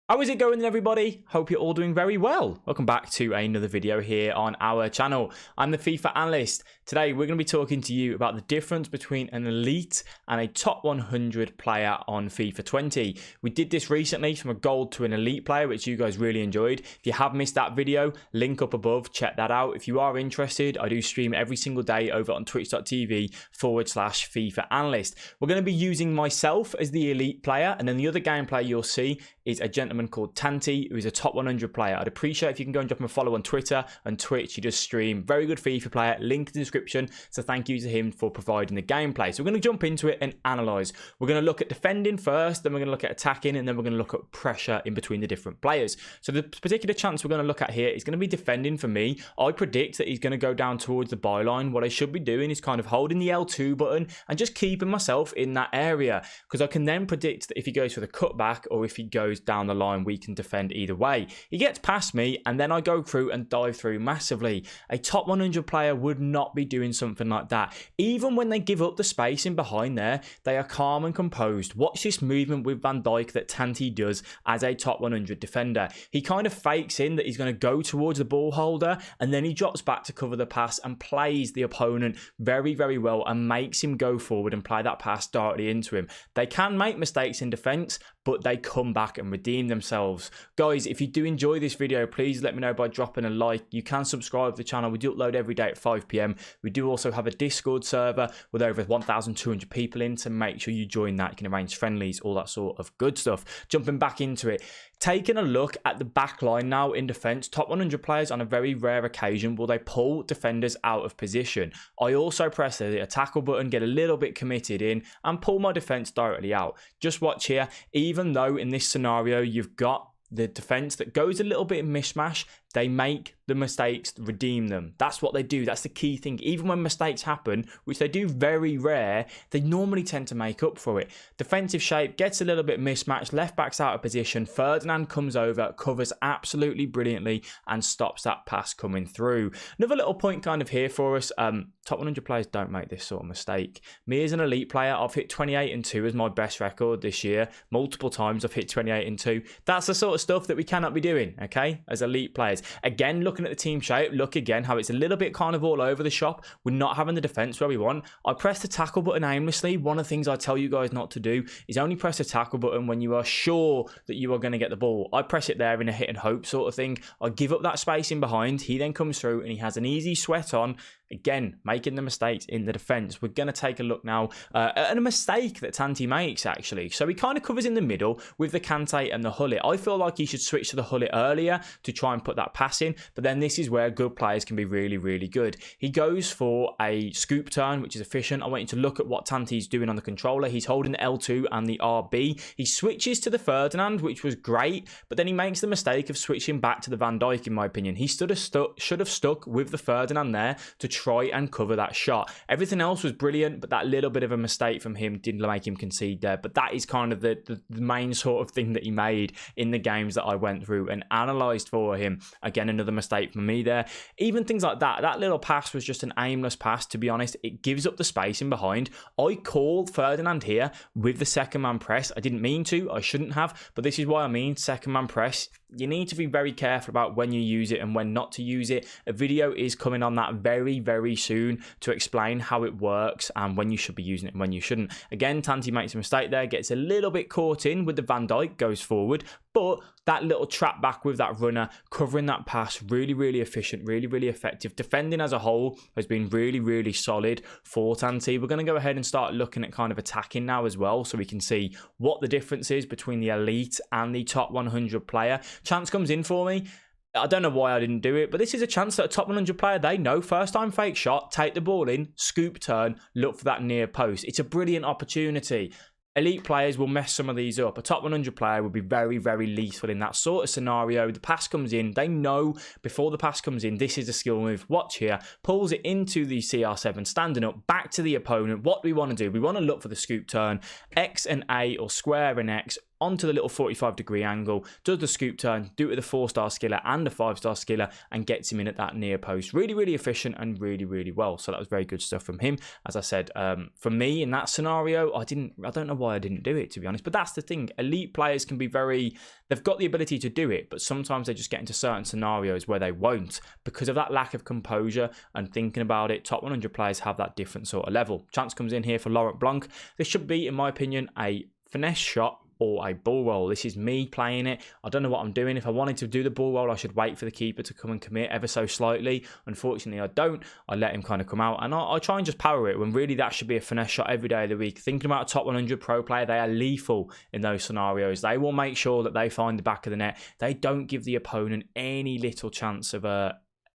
How is it going, everybody? Hope you're all doing very well. Welcome back to another video here on our channel. I'm the FIFA Analyst. Today, we're going to be talking to you about the difference between an elite and a top 100 player on FIFA 20. We did this recently from a gold to an elite player, which you guys really enjoyed. If you have missed that video, link up above, check that out. If you are interested, I do stream every single day over on twitch.tv/FIFA Analyst. We're going to be using myself as the elite player, and then the other gameplay you'll see is a gentleman called Tanti, who is a top 100 player. I'd appreciate if you can go and drop him a follow on Twitter and Twitch. He does stream. Very good FIFA player. Link in the description. So thank you to him for providing the gameplay. So we're going to jump into it and analyze. We're going to look at defending first, then we're going to look at attacking, and then we're going to look at pressure in between the different players. So the particular chance we're going to look at here is going to be defending for me. I predict that he's going to go down towards the byline. What I should be doing is kind of holding the L2 button and just keeping myself in that area, because I can then predict that if he goes for the cutback or if he goes down the line, we can defend either way. He gets past me and then I go through and dive through massively. A top 100 player would not be doing something like that. Even when they give up the space in behind there, they are calm and composed. Watch this movement with Van Dijk that Tanti does as a top 100 defender. He kind of fakes in that he's going to go towards the ball holder, and then he drops back to cover the pass and plays the opponent very, very well and makes him go forward and play that pass directly into him. They can make mistakes in defense, but they come back and redeem themselves. Guys, if you do enjoy this video, please let me know by dropping a like. You can subscribe to the channel. We do upload every day at 5 PM. We do also have a Discord server with over 1,200 people in, so make sure you join that. You can arrange friendlies, all that sort of good stuff. Jumping back into it. Taking a look at the back line now in defence, top 100 players on a very rare occasion will they pull defenders out of position. I also press the tackle button, get a little bit committed in and pull my defence directly out. Just watch here, even though in this scenario you've got the defence that goes a little bit mishmash, they make the mistakes redeem them. That's what they do. That's the key thing. Even when mistakes happen, which they do very rare, they normally tend to make up for it. Defensive shape gets a little bit mismatched. Left back's out of position. Ferdinand comes over, covers absolutely brilliantly and stops that pass coming through. Another little point kind of here for us. Top 100 players don't make this sort of mistake. Me as an elite player, I've hit 28-2 as my best record this year. Multiple times I've hit 28-2. That's the sort of stuff that we cannot be doing, okay, as elite players. Again, looking at the team shape, look again how it's a little bit kind of all over the shop. We're not having the defense where we want. I press the tackle button aimlessly. One of the things I tell you guys not to do is only press the tackle button when you are sure that you are going to get the ball. I press it there in a hit and hope sort of thing. I give up that space in behind. He then comes through and he has an easy sweat on. Again, making the mistakes in the defence. We're going to take a look now at a mistake that Tanti makes, actually. So he kind of covers in the middle with the Kante and the Hullet. I feel like he should switch to the Hullet earlier to try and put that pass in, but then this is where good players can be really, really good. He goes for a scoop turn, which is efficient. I want you to look at what Tanti's doing on the controller. He's holding the L2 and the RB. He switches to the Ferdinand, which was great, but then he makes the mistake of switching back to the Van Dijk, in my opinion. He should have stuck with the Ferdinand there to try and cover that shot. Everything else was brilliant, but that little bit of a mistake from him didn't make him concede there. But that is kind of the main sort of thing that he made in the games that I went through and analysed for him. Again, another mistake from me there. Even things like that. That little pass was just an aimless pass, to be honest. It gives up the space in behind. I called Ferdinand here with the second man press. I didn't mean to. I shouldn't have. But this is why I mean second man press. You need to be very careful about when you use it and when not to use it. A video is coming on that very, very soon to explain how it works and when you should be using it and when you shouldn't. Again, Tanti makes a mistake there, gets a little bit caught in with the Van Dijk, goes forward, but that little trap back with that runner, covering that pass, really, really efficient, really, really effective. Defending as a whole has been really, really solid for Tanti. We're going to go ahead and start looking at kind of attacking now as well, so we can see what the difference is between the elite and the top 100 player. Chance comes in for me. I don't know why I didn't do it, but this is a chance that a top 100 player, they know. First time fake shot, take the ball in, scoop turn, look for that near post. It's a brilliant opportunity. Elite players will mess some of these up. A top 100 player would be very, very lethal in that sort of scenario. The pass comes in. They know before the pass comes in, this is a skill move. Watch here. Pulls it into the CR7, standing up, back to the opponent. What do we want to do? We want to look for the scoop turn. X and A or square and X onto the little 45-degree angle, does the scoop turn, do it with a 4-star skiller and a 5-star skiller, and gets him in at that near post. Really, really efficient and really, really well. So that was very good stuff from him. As I said, for me in that scenario, I don't know why I didn't do it, to be honest. But that's the thing. Elite players can be they've got the ability to do it, but sometimes they just get into certain scenarios where they won't because of that lack of composure and thinking about it. Top 100 players have that different sort of level. Chance comes in here for Laurent Blanc. This should be, in my opinion, a finesse shot or a ball roll. This is me playing it. I don't know what I'm doing. If I wanted to do the ball roll, I should wait for the keeper to come and commit ever so slightly. Unfortunately, I don't. I let him kind of come out, and I try and just power it when really that should be a finesse shot every day of the week. Thinking about a top 100 pro player, they are lethal in those scenarios. They will make sure that they find the back of the net. They don't give the opponent any little chance of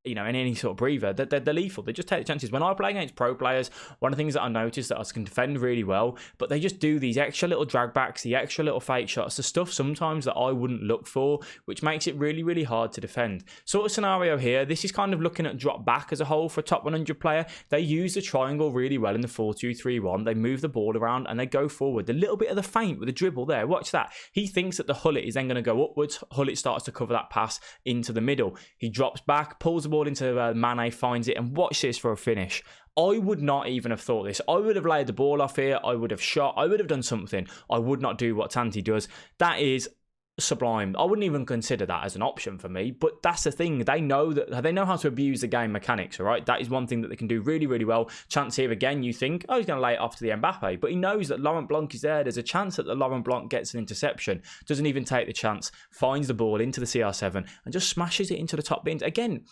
in any sort of breather. They're lethal. They just take the chances. When I play against pro players, one of the things that I noticed that I can defend really well, but they just do these extra little drag backs, the extra little fake shots, the stuff sometimes that I wouldn't look for, which makes it really, really hard to defend. Sort of scenario here, this is kind of looking at drop back as a whole for a top 100 player. They use the triangle really well in the 4-2-3-1. They move the ball around and they go forward. The little bit of the feint with the dribble there, watch that. He thinks that the Hullet is then going to go upwards. Hullet starts to cover that pass into the middle. He drops back, pulls the ball into Mane, finds it, and watch this for a finish. I would not even have thought this. I would have laid the ball off here. I would have shot. I would have done something. I would not do what Tanti does. That is sublime. I wouldn't even consider that as an option for me, but that's the thing. They know how to abuse the game mechanics, all right? That is one thing that they can do really, really well. Chance here again, you think, oh, he's going to lay it off to the Mbappe, but he knows that Laurent Blanc is there. There's a chance that the Laurent Blanc gets an interception, doesn't even take the chance, finds the ball into the CR7 and just smashes it into the top bins. Again,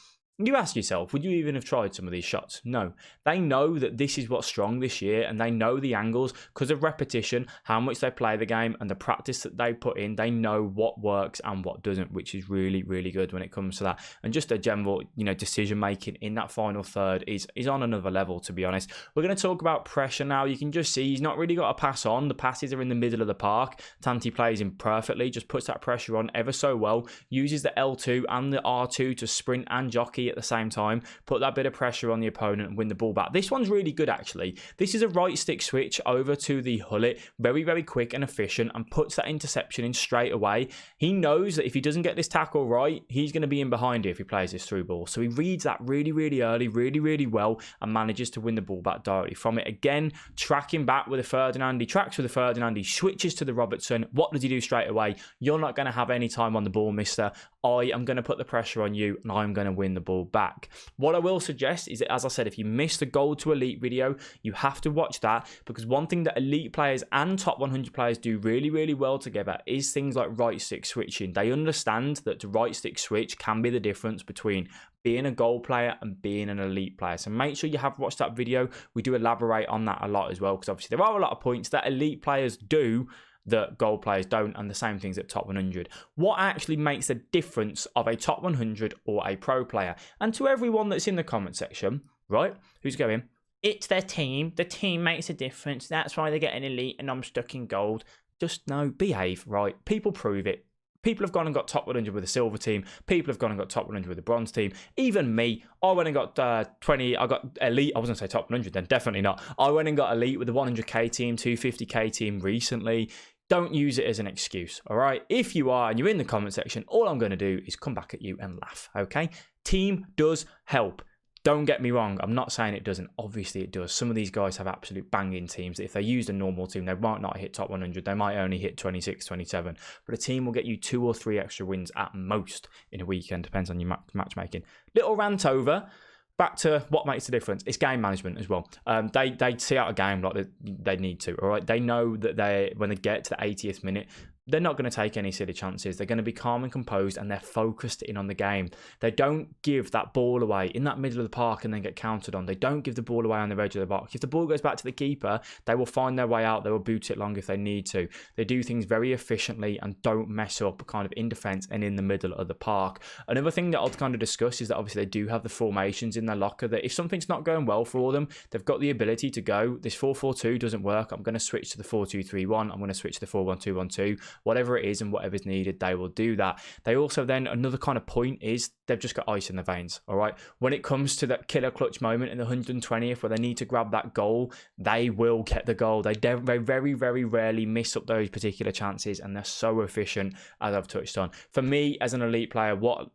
you ask yourself, would you even have tried some of these shots? No. They know that this is what's strong this year, and they know the angles because of repetition, how much they play the game, and the practice that they put in. They know what works and what doesn't, which is really, really good when it comes to that. And just a general, decision making in that final third is on another level, to be honest. We're going to talk about pressure now. You can just see he's not really got a pass on. The passes are in the middle of the park. Tanti plays him perfectly, just puts that pressure on ever so well, uses the L2 and the R2 to sprint and jockey at the same time, put that bit of pressure on the opponent and win the ball back. This one's really good, actually. This is a right stick switch over to the Hullet, very, very quick and efficient, and puts that interception in straight away. He knows that if he doesn't get this tackle right, he's going to be in behind it if he plays this through ball. So he reads that really, really early, really, really well, and manages to win the ball back directly from it. Again, tracking back with a Ferdinand. He tracks with a Ferdinand. He switches to the Robertson. What does he do straight away? You're not going to have any time on the ball, mister. I am going to put the pressure on you, and I'm going to win the ball back. What I will suggest is that, as I said, if you missed the Gold to Elite video, you have to watch that, because one thing that elite players and top 100 players do really, really well together is things like right stick switching. They understand that the right stick switch can be the difference between being a goal player and being an elite player. So make sure you have watched that video. We do elaborate on that a lot as well, because obviously there are a lot of points that elite players do that gold players don't, and the same things at top 100. What actually makes the difference of a top 100 or a pro player? And to everyone that's in the comment section, right, who's going, it's their team. The team makes a difference. That's why they get an elite and I'm stuck in gold. Just no, behave, right? People prove it. People have gone and got top 100 with a silver team. People have gone and got top 100 with a bronze team. Even me, I went and got 20. I got elite. I wasn't going to say top 100 then, definitely not. I went and got elite with the 100k team, 250k team recently. Don't use it as an excuse, all right? If you are and you're in the comment section, all I'm going to do is come back at you and laugh, okay? Team does help. Don't get me wrong. I'm not saying it doesn't. Obviously, it does. Some of these guys have absolute banging teams. If they used a normal team, they might not hit top 100. They might only hit 26, 27. But a team will get you 2 or 3 extra wins at most in a weekend. Depends on your matchmaking. Little rant over. Back to what makes the difference. It's game management as well. They see out a game like they need to. All right. They know that when they get to the 80th minute, they're not going to take any silly chances. They're going to be calm and composed, and they're focused in on the game. They don't give that ball away in that middle of the park and then get counted on. They don't give the ball away on the edge of the box. If the ball goes back to the keeper, they will find their way out. They will boot it long if they need to. They do things very efficiently and don't mess up kind of in defence and in the middle of the park. Another thing that I'll kind of discuss is that obviously they do have the formations in their locker that if something's not going well for them, they've got the ability to go, this 4-4-2 doesn't work. I'm going to switch to the 4-2-3-1. I'm going to switch to the 4-1-2-1-2. whatever it is and whatever's needed, they will do that. They also then, another kind of point is they've just got ice in their veins, all right? When it comes to that killer clutch moment in the 120th where they need to grab that goal, they will get the goal. They very, very rarely miss up those particular chances, and they're so efficient, as I've touched on. For me, as an elite player, what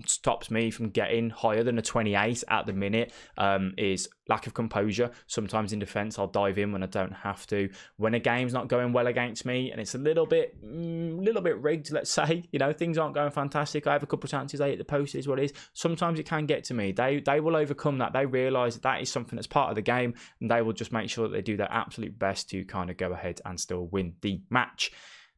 stops me from getting higher than a 28 at the minute is lack of composure. Sometimes in defense, I'll dive in when I don't have to. When a game's not going well against me and it's a little bit rigged, let's say, you know, things aren't going fantastic, I have a couple of chances, I hit the post, is what it is. Sometimes it can get to me. They will overcome that. They realise that is something that's part of the game, and they will just make sure that they do their absolute best to kind of go ahead and still win the match.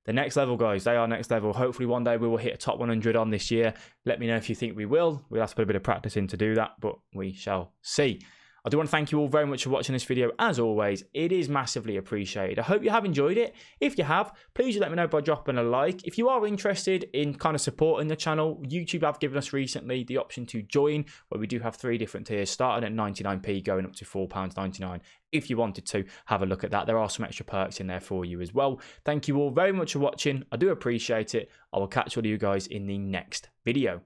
The next level, guys, they are next level. Hopefully one day we will hit a top 100 on this year. Let me know if you think we will. We'll have to put a bit of practice in to do that, but we shall see. I do want to thank you all very much for watching this video. As always, it is massively appreciated. I hope you have enjoyed it. If you have, please let me know by dropping a like. If you are interested in kind of supporting the channel, YouTube have given us recently the option to join, where we do have 3 different tiers, starting at 99p, going up to £4.99. If you wanted to have a look at that, there are some extra perks in there for you as well. Thank you all very much for watching. I do appreciate it. I will catch all of you guys in the next video.